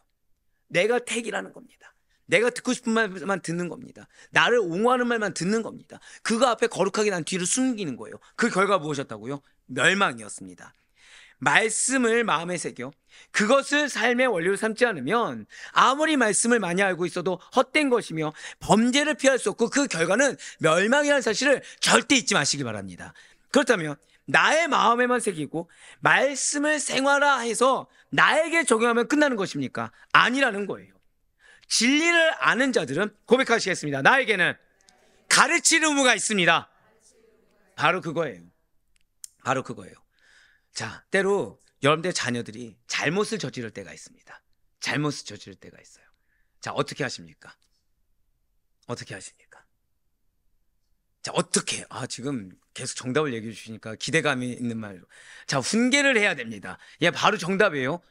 내가 택이라는 겁니다. 내가 듣고 싶은 말만 듣는 겁니다. 나를 옹호하는 말만 듣는 겁니다. 그거 앞에 거룩하게 난 뒤를 숨기는 거예요. 그 결과가 무엇이었다고요? 멸망이었습니다. 말씀을 마음에 새겨 그것을 삶의 원리로 삼지 않으면 아무리 말씀을 많이 알고 있어도 헛된 것이며 범죄를 피할 수 없고 그 결과는 멸망이라는 사실을 절대 잊지 마시기 바랍니다. 그렇다면 나의 마음에만 새기고 말씀을 생활화해서 나에게 적용하면 끝나는 것입니까? 아니라는 거예요. 진리를 아는 자들은 고백하시겠습니다. 나에게는 가르칠 의무가 있습니다. 바로 그거예요. 바로 그거예요. 자, 때로 여러분들의 자녀들이 잘못을 저지를 때가 있습니다. 잘못을 저지를 때가 있어요. 자, 어떻게 하십니까? 어떻게 하십니까? 자, 어떻게? 지금 계속 정답을 얘기해 주시니까 기대감이 있는 말로. 자, 훈계를 해야 됩니다. 예, 바로 정답이에요.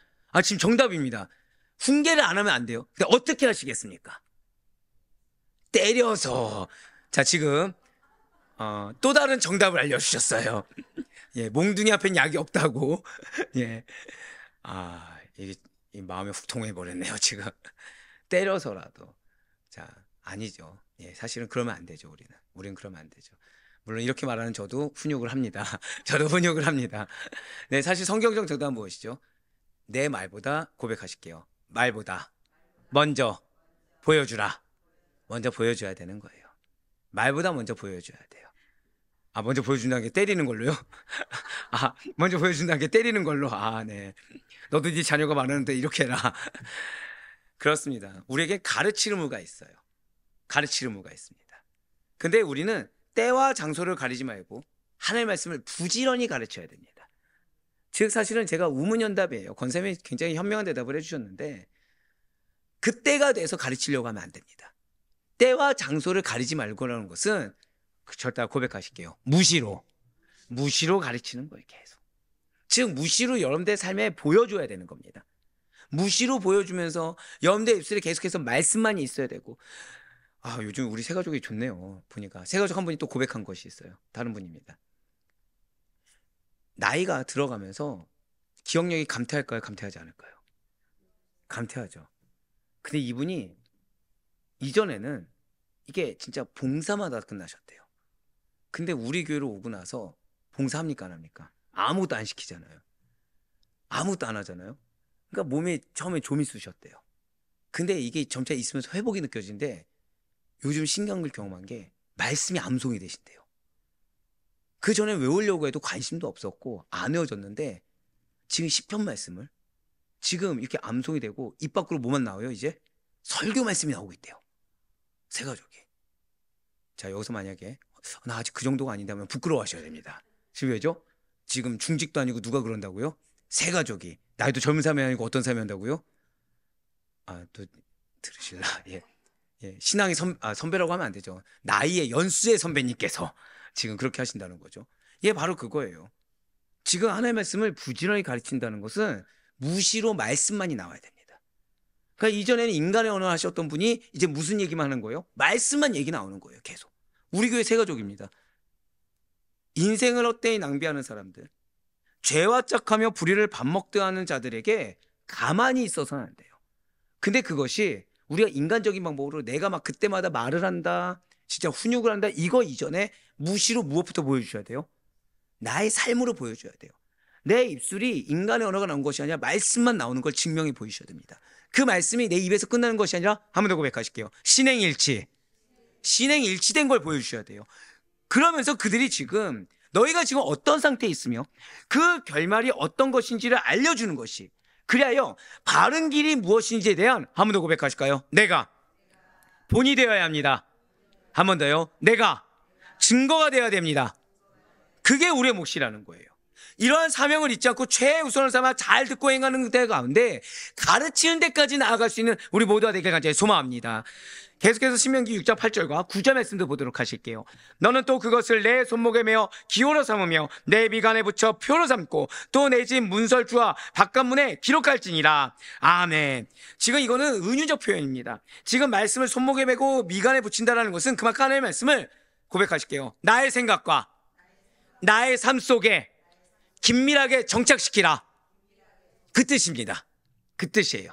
지금 정답입니다. 훈계를 안 하면 안 돼요. 근데 어떻게 하시겠습니까? 때려서. 자, 지금 또 다른 정답을 알려주셨어요. 예, 몽둥이 앞엔 약이 없다고. 예, 이게 이 마음이 훅 통해버렸네요, 지금. 때려서라도. 자, 아니죠. 예, 사실은 그러면 안 되죠, 우리는 그러면 안 되죠. 물론 이렇게 말하는 저도 훈육을 합니다. 저도 훈육을 합니다. 네, 사실 성경적 정답은 무엇이죠? 내 말보다 고백하실게요. 말보다 먼저 보여주라. 먼저 보여줘야 되는 거예요. 말보다 먼저 보여줘야 돼요. 아, 먼저 보여준다는 게 때리는 걸로요? 아, 먼저 보여준다는 게 때리는 걸로? 아, 네. 너도 네 자녀가 많았는데 이렇게 해라. 그렇습니다. 우리에게 가르칠 의무가 있어요. 가르칠 의무가 있습니다. 근데 우리는 때와 장소를 가리지 말고 하나님의 말씀을 부지런히 가르쳐야 됩니다. 즉 사실은 제가 우문현답이에요. 권쌤이 굉장히 현명한 대답을 해주셨는데 그때가 돼서 가르치려고 하면 안 됩니다. 때와 장소를 가리지 말고라는 것은 절대 고백하실게요. 무시로 가르치는 거예요. 계속. 즉 무시로 여러분들의 삶에 보여줘야 되는 겁니다. 무시로 보여주면서 여러분들의 입술에 계속해서 말씀만 있어야 되고 아 요즘 우리 새가족이 좋네요. 보니까 새가족 한 분이 또 고백한 것이 있어요. 다른 분입니다. 나이가 들어가면서 기억력이 감퇴할까요? 감퇴하지 않을까요? 감퇴하죠. 근데 이분이 이전에는 이게 진짜 봉사만 다 끝나셨대요. 근데 우리 교회로 오고 나서 봉사합니까 안 합니까? 아무것도 안 시키잖아요. 아무것도 안 하잖아요. 그러니까 몸에 처음에 좀이 쑤셨대요. 근데 이게 점차 있으면서 회복이 느껴지는데 요즘 신경을 경험한 게 말씀이 암송이 되신대요. 그 전에 외우려고 해도 관심도 없었고 안 외워졌는데 지금 시편 말씀을 지금 이렇게 암송이 되고 입 밖으로 뭐만 나와요? 이제 설교 말씀이 나오고 있대요. 새가족이. 자 여기서 만약에 나 아직 그 정도가 아닌데 하면 부끄러워하셔야 됩니다. 지금 왜죠? 지금 중직도 아니고 누가 그런다고요? 새가족이. 나이도 젊은 사람이 아니고 어떤 사람이 한다고요? 아 또 들으실라. 예. 예. 신앙의 선배라고 하면 안 되죠. 나이의 연수의 선배님께서 지금 그렇게 하신다는 거죠. 예, 바로 그거예요. 지금 하나님의 말씀을 부지런히 가르친다는 것은 무시로 말씀만이 나와야 됩니다. 그러니까 이전에는 인간의 언어 하셨던 분이 이제 무슨 얘기만 하는 거예요? 말씀만 얘기 나오는 거예요. 계속. 우리 교회 새가족입니다. 인생을 헛되이 낭비하는 사람들, 죄와 짝하며 불의를 밥 먹듯 하는 자들에게 가만히 있어서는 안 돼요. 근데 그것이 우리가 인간적인 방법으로 내가 막 그때마다 말을 한다, 진짜 훈육을 한다, 이거 이전에 무시로 무엇부터 보여주셔야 돼요? 나의 삶으로 보여줘야 돼요. 내 입술이 인간의 언어가 나온 것이 아니라 말씀만 나오는 걸 증명해 보이셔야 됩니다. 그 말씀이 내 입에서 끝나는 것이 아니라 한 번 더 고백하실게요. 신행일치된 걸 보여주셔야 돼요. 그러면서 그들이 지금 너희가 지금 어떤 상태에 있으며 그 결말이 어떤 것인지를 알려주는 것이 그리하여 바른 길이 무엇인지에 대한 한 번 더 고백하실까요? 내가 본이 되어야 합니다. 한 번 더요. 내가 증거가 되어야 됩니다. 그게 우리의 몫이라는 거예요. 이러한 사명을 잊지 않고 최우선을 삼아 잘 듣고 행하는 데 가운데 가르치는 데까지 나아갈 수 있는 우리 모두가 되길 간절히 소망합니다. 계속해서 신명기 6장 8절과 9절 말씀도 보도록 하실게요. 너는 또 그것을 내 손목에 매어 기호로 삼으며 내 미간에 붙여 표로 삼고 또 내 집 문설주와 바깥문에 기록할지니라. 아멘. 지금 이거는 은유적 표현입니다. 지금 말씀을 손목에 매고 미간에 붙인다는 것은 그만큼 하나님의 말씀을 고백하실게요. 나의 생각과 나의 삶 속에 긴밀하게 정착시키라. 그 뜻입니다. 그 뜻이에요.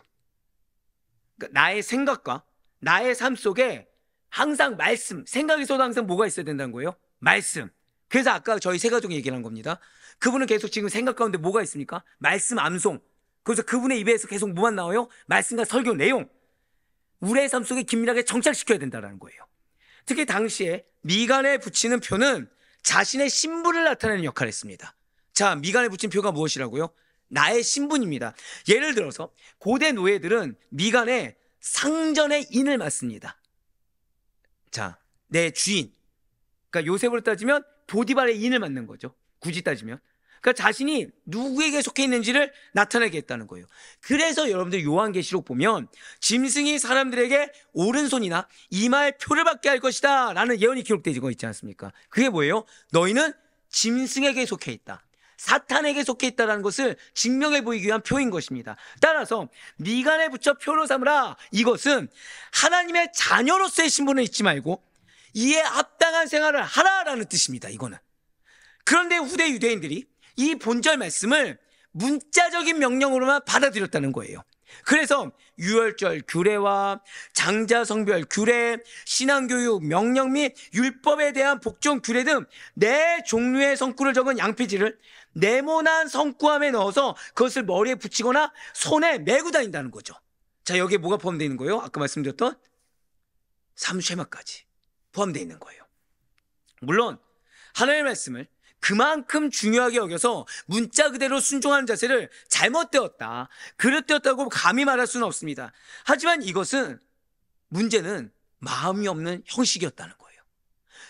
그러니까 나의 생각과 나의 삶 속에 항상 말씀, 생각에서도 항상 뭐가 있어야 된다는 거예요? 말씀. 그래서 아까 저희 새가족 얘기를 한 겁니다. 그분은 계속 지금 생각 가운데 뭐가 있습니까? 말씀 암송. 그래서 그분의 입에서 계속 뭐만 나와요? 말씀과 설교 내용. 우리의 삶 속에 긴밀하게 정착시켜야 된다는 거예요. 특히 당시에 미간에 붙이는 표는 자신의 신분을 나타내는 역할을 했습니다. 자, 미간에 붙인 표가 무엇이라고요? 나의 신분입니다. 예를 들어서 고대 노예들은 미간에 상전의 인을 맞습니다. 자, 내 주인. 그러니까 요셉으로 따지면 보디발의 인을 맞는 거죠. 굳이 따지면. 그러니까 자신이 누구에게 속해 있는지를 나타내게 했다는 거예요. 그래서 여러분들 요한계시록 보면 짐승이 사람들에게 오른손이나 이마에 표를 받게 할 것이다 라는 예언이 기록되고 있지 않습니까? 그게 뭐예요? 너희는 짐승에게 속해 있다. 사탄에게 속해 있다는 것을 증명해 보이기 위한 표인 것입니다. 따라서 미간에 붙여 표로 삼으라. 이것은 하나님의 자녀로서의 신분을 잊지 말고 이에 합당한 생활을 하라라는 뜻입니다. 이거는. 그런데 후대 유대인들이 이 본절 말씀을 문자적인 명령으로만 받아들였다는 거예요. 그래서 유월절 규례와 장자성별 규례, 신앙교육, 명령 및 율법에 대한 복종 규례 등 4종류의 성구를 적은 양피지를 네모난 성구함에 넣어서 그것을 머리에 붙이거나 손에 메고 다닌다는 거죠. 자, 여기에 뭐가 포함되어 있는 거예요? 아까 말씀드렸던 삼쉐마까지 포함되어 있는 거예요. 물론 하나님의 말씀을 그만큼 중요하게 여겨서 문자 그대로 순종하는 자세를 잘못되었다, 그릇되었다고 감히 말할 수는 없습니다. 하지만 이것은 문제는 마음이 없는 형식이었다는 거예요.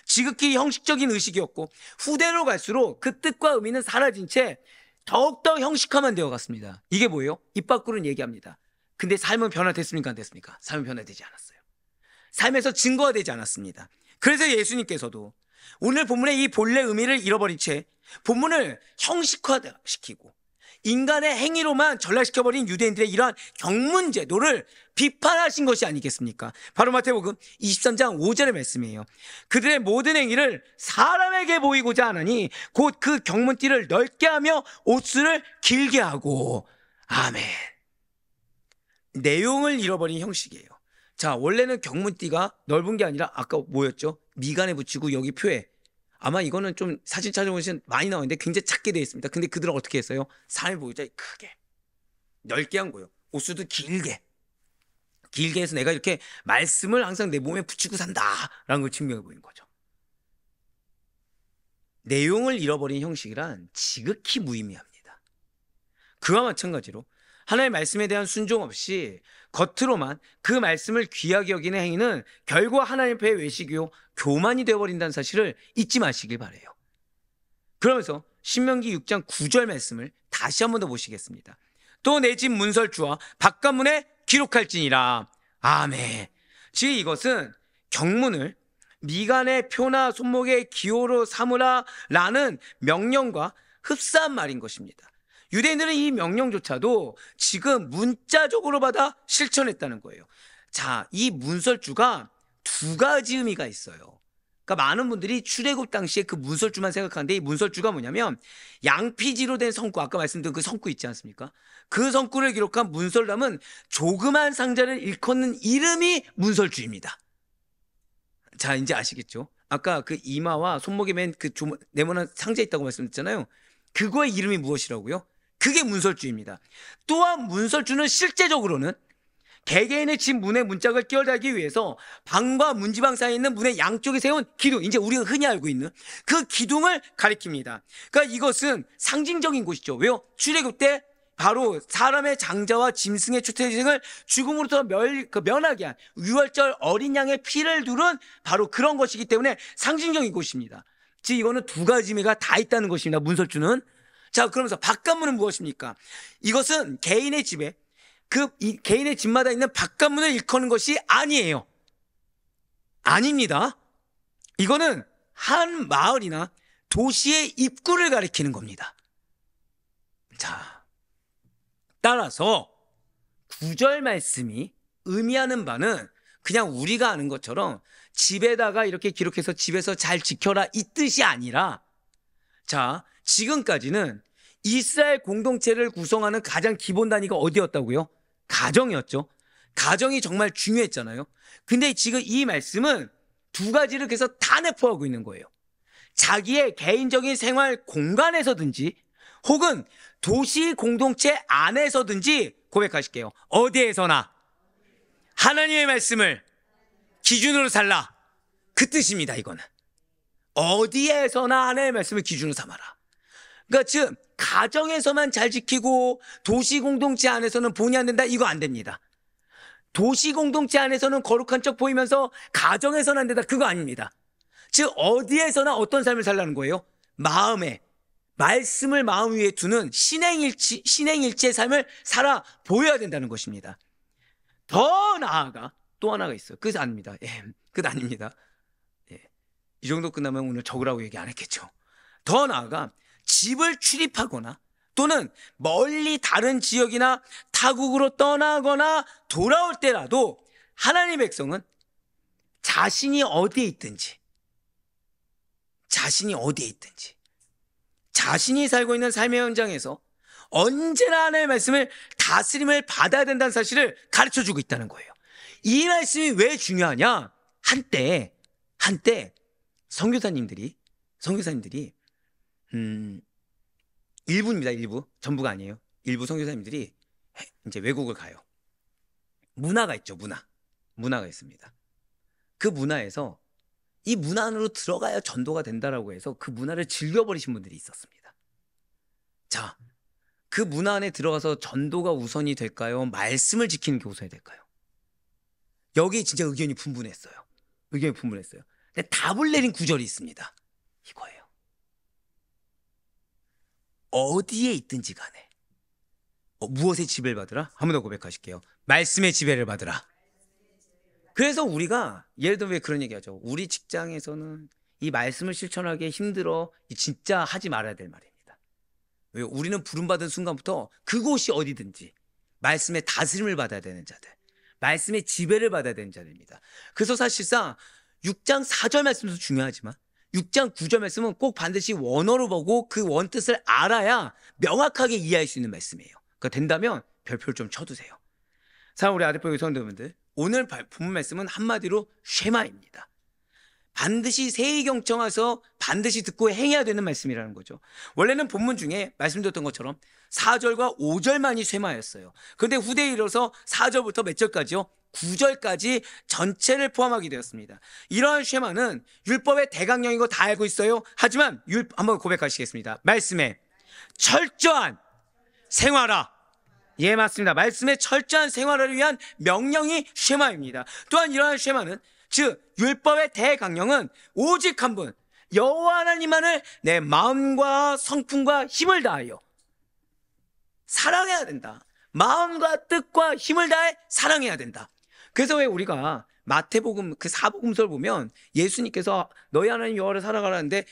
지극히 형식적인 의식이었고 후대로 갈수록 그 뜻과 의미는 사라진 채 더욱더 형식화만 되어갔습니다. 이게 뭐예요? 입 밖으로는 얘기합니다. 근데 삶은 변화됐습니까? 안 됐습니까? 삶은 변화되지 않았어요. 삶에서 증거가 되지 않았습니다. 그래서 예수님께서도 오늘 본문의 이 본래 의미를 잃어버린 채 본문을 형식화시키고 인간의 행위로만 전락시켜버린 유대인들의 이러한 경문 제도를 비판하신 것이 아니겠습니까? 바로 마태복음 23장 5절의 말씀이에요. 그들의 모든 행위를 사람에게 보이고자 하나니 곧 그 경문띠를 넓게 하며 옷수를 길게 하고. 아멘. 내용을 잃어버린 형식이에요. 자, 원래는 경문띠가 넓은 게 아니라 아까 뭐였죠? 미간에 붙이고 여기 표에, 아마 이거는 좀 사진 찾아보시면 많이 나오는데 굉장히 작게 되어 있습니다. 근데 그들은 어떻게 했어요? 사람이 보이자 크게 넓게 한 거예요. 옷수도 길게 해서 내가 이렇게 말씀을 항상 내 몸에 붙이고 산다라는 걸 증명해 보이는 거죠. 내용을 잃어버린 형식이란 지극히 무의미합니다. 그와 마찬가지로 하나님의 말씀에 대한 순종 없이 겉으로만 그 말씀을 귀하게 여기는 행위는 결국 하나님 앞에 외식이요 교만이 되어버린다는 사실을 잊지 마시길 바라요. 그러면서 신명기 6장 9절 말씀을 다시 한 번 더 보시겠습니다. 또 내 집 문설주와 바깥문에 기록할지니라. 아멘. 즉 이것은 경문을 미간의 표나 손목의 기호로 삼으라 라는 명령과 흡사한 말인 것입니다. 유대인들은 이 명령조차도 지금 문자적으로 받아 실천했다는 거예요. 자, 이 문설주가 2가지 의미가 있어요. 그러니까 많은 분들이 출애굽 당시에 그 문설주만 생각하는데, 이 문설주가 뭐냐면 양피지로 된 성구, 아까 말씀드린 그 성구 있지 않습니까? 그 성구를 기록한 문설담은 조그만 상자를 일컫는 이름이 문설주입니다. 자, 이제 아시겠죠? 아까 그 이마와 손목에 맨 그 네모난 상자 있다고 말씀드렸잖아요. 그거의 이름이 무엇이라고요? 그게 문설주입니다. 또한 문설주는 실제적으로는 개개인의 집 문에 문짝을 끼워달기 위해서 방과 문지방 사이에 있는 문의 양쪽에 세운 기둥, 이제 우리가 흔히 알고 있는 그 기둥을 가리킵니다. 그러니까 이것은 상징적인 곳이죠. 왜요? 출애굽 때 바로 사람의 장자와 짐승의 출퇴생을 죽음으로부터 면하게 한 유월절 어린 양의 피를 두른 바로 그런 것이기 때문에 상징적인 곳입니다. 즉 이거는 2가지 의미가 다 있다는 것입니다. 문설주는. 자, 그러면서 바깥문은 무엇입니까? 이것은 개인의 집에 개인의 집마다 있는 바깥문을 일컫는 것이 아니에요. 아닙니다. 이거는 한 마을이나 도시의 입구를 가리키는 겁니다. 자, 따라서 9절 말씀이 의미하는 바는 그냥 우리가 아는 것처럼 집에다가 이렇게 기록해서 집에서 잘 지켜라 이 뜻이 아니라, 자, 지금까지는 이스라엘 공동체를 구성하는 가장 기본 단위가 어디였다고요? 가정이었죠. 가정이 정말 중요했잖아요. 근데 지금 이 말씀은 2가지를 계속 다 내포하고 있는 거예요. 자기의 개인적인 생활 공간에서든지 혹은 도시 공동체 안에서든지 고백하실게요. 어디에서나 하나님의 말씀을 기준으로 살라. 그 뜻입니다. 이거는 어디에서나 하나님의 말씀을 기준으로 삼아라. 그러니까 즉 가정에서만 잘 지키고 도시 공동체 안에서는 본의 안 된다, 이거 안 됩니다. 도시 공동체 안에서는 거룩한 척 보이면서 가정에서는 안 된다, 그거 아닙니다. 즉 어디에서나 어떤 삶을 살라는 거예요? 마음에 말씀을 마음 위에 두는 신행일치의 삶을 살아 보여야 된다는 것입니다. 더 나아가 또 하나가 있어요. 그것 아닙니다. 그것 아닙니다. 이 정도 끝나면 오늘 적으라고 얘기 안 했겠죠. 더 나아가 집을 출입하거나 또는 멀리 다른 지역이나 타국으로 떠나거나 돌아올 때라도 하나님의 백성은 자신이 어디에 있든지 자신이 살고 있는 삶의 현장에서 언제나 하나님의 말씀을 다스림을 받아야 된다는 사실을 가르쳐주고 있다는 거예요. 이 말씀이 왜 중요하냐? 한때 선교사님들이 일부입니다. 일부, 전부가 아니에요. 일부 선교사님들이 이제 외국을 가요. 문화가 있죠. 문화가 있습니다. 그 문화에서 이 문화 안으로 들어가야 전도가 된다라고 해서 그 문화를 즐겨버리신 분들이 있었습니다. 자, 그 문화 안에 들어가서 전도가 우선이 될까요? 말씀을 지키는 게 우선이 될까요? 여기 진짜 의견이 분분했어요. 근데 답을 내린 구절이 있습니다. 이거예요. 어디에 있든지 간에 무엇의 지배를 받으라? 한 번 더 고백하실게요. 말씀의 지배를 받으라. 그래서 우리가 예를 들면 왜 그런 얘기하죠. 우리 직장에서는 이 말씀을 실천하기 힘들어. 진짜 하지 말아야 될 말입니다. 왜? 우리는 부름받은 순간부터 그곳이 어디든지 말씀의 다스림을 받아야 되는 자들, 말씀의 지배를 받아야 되는 자들입니다. 그래서 사실상 6장 4절 말씀도 중요하지만 6장 9절 말씀은 꼭 반드시 원어로 보고 그 원뜻을 알아야 명확하게 이해할 수 있는 말씀이에요. 그러니까 된다면 별표를 좀 쳐두세요. 사랑 우리 아랫부의 성도님들, 오늘 본문 말씀은 한마디로 쉐마입니다. 반드시 세의경청해서 반드시 듣고 행해야 되는 말씀이라는 거죠. 원래는 본문 중에 말씀드렸던 것처럼 4절과 5절만이 쉐마였어요. 그런데 후대에 이르러서 4절부터 몇 절까지요? 9절까지 전체를 포함하게 되었습니다. 이러한 쉐마는 율법의 대강령인 거 다 알고 있어요. 하지만 한번 고백하시겠습니다. 말씀에 철저한 생활화. 예, 맞습니다. 말씀의 철저한 생활을 위한 명령이 쉐마입니다. 또한 이러한 쉐마는 즉 율법의 대강령은 오직 한 분 여호와 하나님만을 내 마음과 성품과 힘을 다하여 사랑해야 된다. 마음과 뜻과 힘을 다해 사랑해야 된다. 그래서 왜 우리가 마태복음 그 사복음서를 보면 예수님께서 너희 하나님 여호와를 사랑하라는데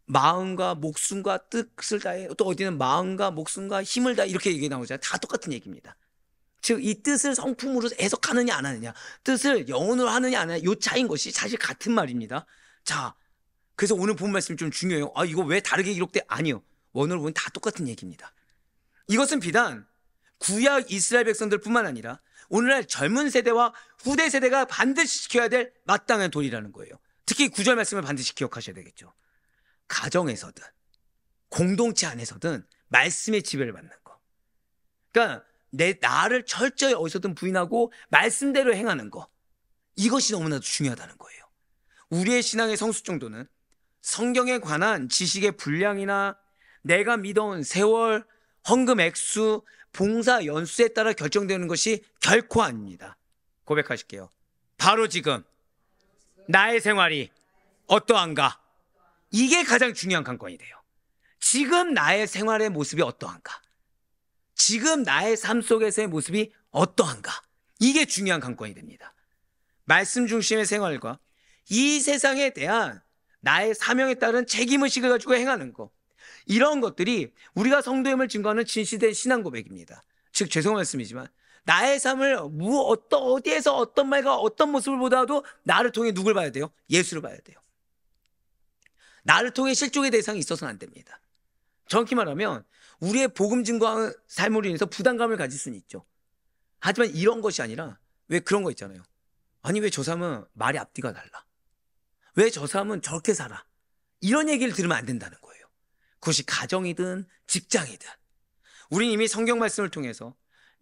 마음과 목숨과 뜻을 다해, 또 어디는 마음과 목숨과 힘을 다해 이렇게 얘기 나오잖아요. 다 똑같은 얘기입니다. 즉 이 뜻을 성품으로 해석하느냐 안 하느냐, 뜻을 영혼으로 하느냐 안 하느냐, 이 차이인 것이 사실 같은 말입니다. 자, 그래서 오늘 본 말씀이 좀 중요해요. 이거 왜 다르게 기록돼? 아니요, 원어로 보면 다 똑같은 얘기입니다. 이것은 비단 구약 이스라엘 백성들 뿐만 아니라 오늘날 젊은 세대와 후대 세대가 반드시 지켜야 될 마땅한 도리라는 거예요. 특히 9절 말씀을 반드시 기억하셔야 되겠죠. 가정에서든 공동체 안에서든 말씀의 지배를 받는 거, 그러니까 나를 철저히 어디서든 부인하고 말씀대로 행하는 거, 이것이 너무나도 중요하다는 거예요. 우리의 신앙의 성숙 정도는 성경에 관한 지식의 분량이나 내가 믿어온 세월, 헌금 액수, 봉사 연수에 따라 결정되는 것이 결코 아닙니다. 고백하실게요. 바로 지금 나의 생활이 어떠한가? 이게 가장 중요한 관건이 돼요. 지금 나의 생활의 모습이 어떠한가? 지금 나의 삶 속에서의 모습이 어떠한가? 이게 중요한 관건이 됩니다. 말씀 중심의 생활과 이 세상에 대한 나의 사명에 따른 책임의식을 가지고 행하는 것, 이런 것들이 우리가 성도임을 증거하는 진실된 신앙 고백입니다. 즉 죄송한 말씀이지만 나의 삶을 어디에서 어떤 말과 어떤 모습을 보더라도 나를 통해 누굴 봐야 돼요? 예수를 봐야 돼요. 나를 통해 실족의 대상이 있어서는 안 됩니다. 정확히 말하면 우리의 복음 증거하는 삶으로 인해서 부담감을 가질 수는 있죠. 하지만 이런 것이 아니라 왜 그런 거 있잖아요. 아니 왜 저 사람은 말이 앞뒤가 달라? 왜 저 사람은 저렇게 살아? 이런 얘기를 들으면 안 된다는 거예요. 그것이 가정이든 직장이든. 우린 이미 성경 말씀을 통해서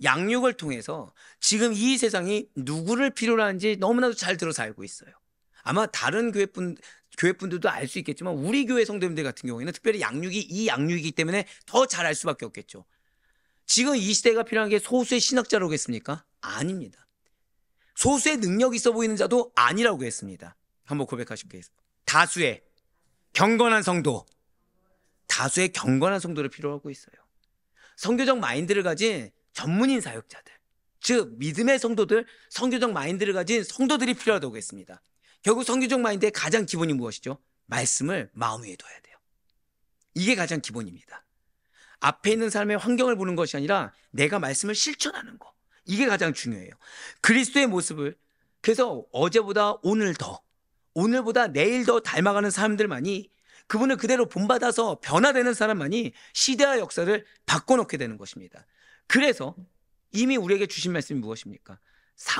양육을 통해서 지금 이 세상이 누구를 필요로 하는지 너무나도 잘 들어서 알고 있어요. 아마 다른 교회분들도 알 수 있겠지만 우리 교회 성도님들 같은 경우에는 특별히 이 양육이기 때문에 더 잘 알 수밖에 없겠죠. 지금 이 시대가 필요한 게 소수의 신학자라고겠습니까? 아닙니다. 소수의 능력 있어 보이는 자도 아니라고 했습니다. 한번 고백하실게요. 다수의 경건한 성도, 다수의 경건한 성도를 필요로 하고 있어요. 성교적 마인드를 가진 전문인 사역자들, 즉 믿음의 성도들, 성교적 마인드를 가진 성도들이 필요하다고 했습니다. 결국 성교적 마인드의 가장 기본이 무엇이죠? 말씀을 마음 위에 둬야 돼요. 이게 가장 기본입니다. 앞에 있는 사람의 환경을 보는 것이 아니라 내가 말씀을 실천하는 거, 이게 가장 중요해요. 그리스도의 모습을, 그래서 어제보다 오늘 더, 오늘보다 내일 더 닮아가는 사람들만이 그분을 그대로 본받아서 변화되는 사람만이 시대와 역사를 바꿔놓게 되는 것입니다. 그래서 이미 우리에게 주신 말씀이 무엇입니까?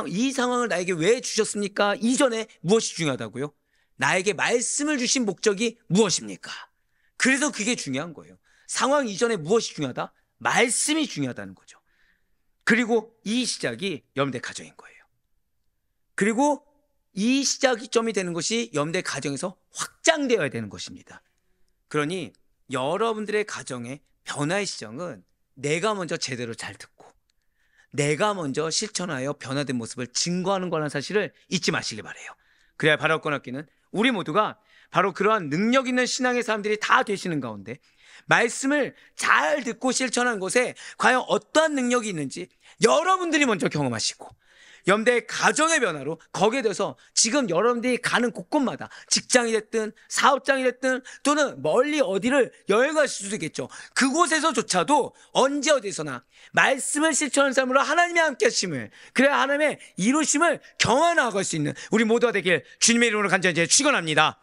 이 상황을 나에게 왜 주셨습니까? 이전에 무엇이 중요하다고요? 나에게 말씀을 주신 목적이 무엇입니까? 그래서 그게 중요한 거예요. 상황 이전에 무엇이 중요하다? 말씀이 중요하다는 거죠. 그리고 이 시작이 여러분들의 가정인 거예요. 그리고 이 시작점이 되는 것이 여러분들의 가정에서 확장되어야 되는 것입니다. 그러니 여러분들의 가정의 변화의 시작은 내가 먼저 제대로 잘 듣고 내가 먼저 실천하여 변화된 모습을 증거하는 거라는 사실을 잊지 마시기 바라요. 그래야 바로 꺼놨기는 우리 모두가 바로 그러한 능력 있는 신앙의 사람들이 다 되시는 가운데 말씀을 잘 듣고 실천하는 것에 과연 어떠한 능력이 있는지 여러분들이 먼저 경험하시고 여러분들의 가정의 변화로 거기에 대해서 지금 여러분들이 가는 곳곳마다 직장이 됐든 사업장이 됐든 또는 멀리 어디를 여행 가실 수도 있겠죠. 그곳에서조차도 언제 어디서나 말씀을 실천하는 삶으로 하나님의 함께 하심을 그래야 하나님의 이루심을 경험하고 갈 수 있는 우리 모두가 되길 주님의 이름으로 간절히 축원합니다.